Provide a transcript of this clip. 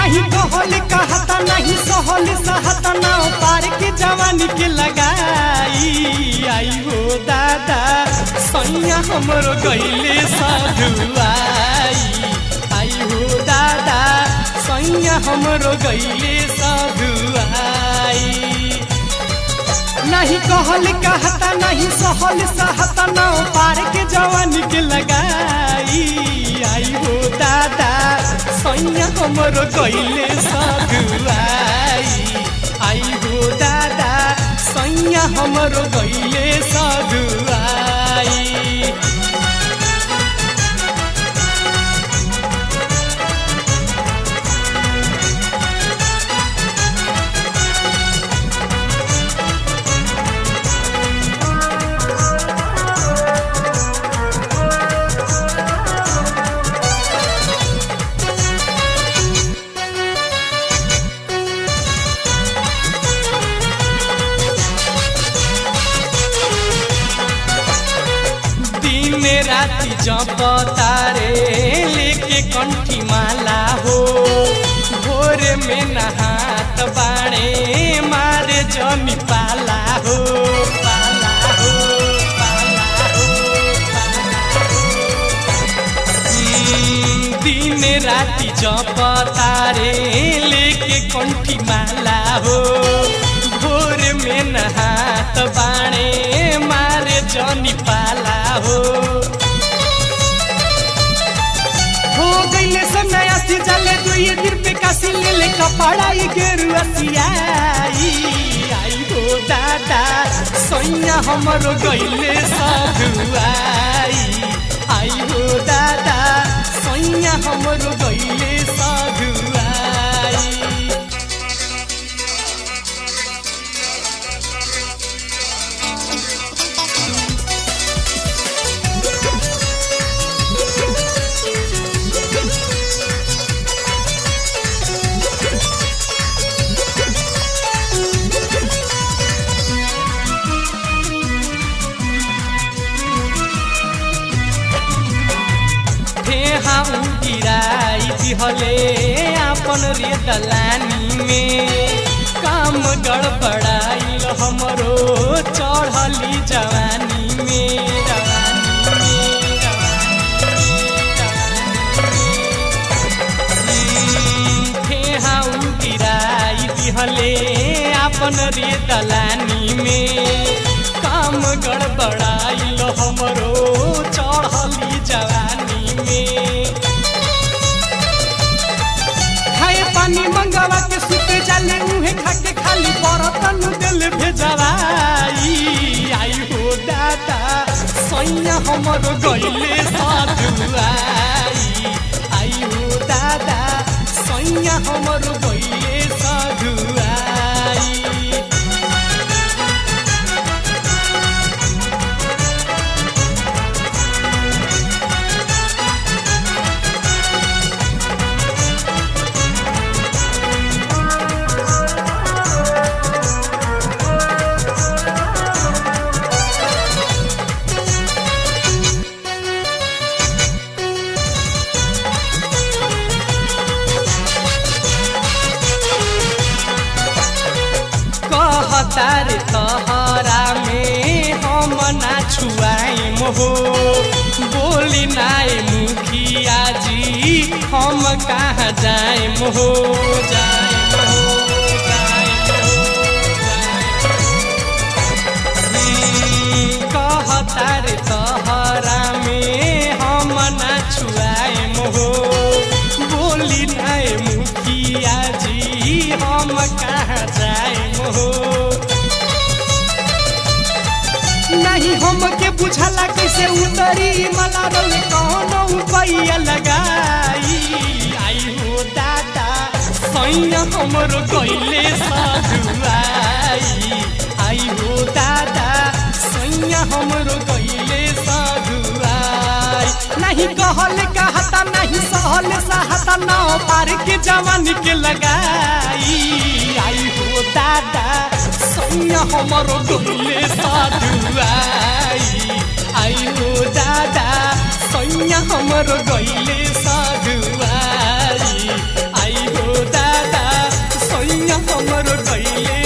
नहीं कहल कहता नहीं सहल सहता नाव पार के जवानी के लगाई। आई हो दादा सैया हमरो गईले साधुआई। आई हो दादा सैया हमरो गईले साधुआई। नहीं कहल कहता नहीं सहल सहता नाव पार के जवानी के लगाई। आई हो दादा सैया हमरो गईले साधुआई। आई हो दादा सैया हमरो गईले साधुआई। राती जब तारे लेके कंठी माला हो। भोर में नहात बाणे मारे जनी पाला हो। पाला हो पाला हो दिन राती जब तारे लेके कंठी माला हो। भोर में नहात बाणे मारे जनी पाला हो। नया सी जले दुई दिन पे कासी ले ले कपड़ा गेरुआ सियाई। आई हो दादा सैया हमरो गईले साधुआई। आई हो दादा सैया हमरो गईले साधुआई। गिराई दिहले आपन रे दलानी में। काम गड़बड़ाइल हमरो चढ़ली जवानी में। गिराई दिहले आपन रे दलानी में। काम गड़बड़ाइल हमरो चढ़ली जवानी में। पानी मंगवा के सुते जाले मुहे खाके खाली बरतन दिल भेजवाई। आई हो दादा सैया हमरो गईले साधुआई। आई हो दादा सैया हमरो गईले साधुआई। तारे तहरा में हम ना छुआई मोहो। बोली नाए मुखिया जी हम कहाँ जाए मोहो। जाए मोहो जाए कह तारे तहरा में हम ना छुआई मोहो। बोली नाए मुखिया जी हम कहाँ जाए मोहो। नहीं हमके बुझला कैसे उतरी मला रोले कौनो उपाय लगाई। आई हो दादा सैया हमरो गईले साधुआई। आई हो दादा सैया हमरो गईले साधुआई। नहीं कहल कहता नहीं सहल सहता नाव पार के जवानी के लगाई। आई हो दादा सैया हमरो गईले साधुआई। आई हो दादा सैया हमरो गईले साधुआई। आई हो दादा गईले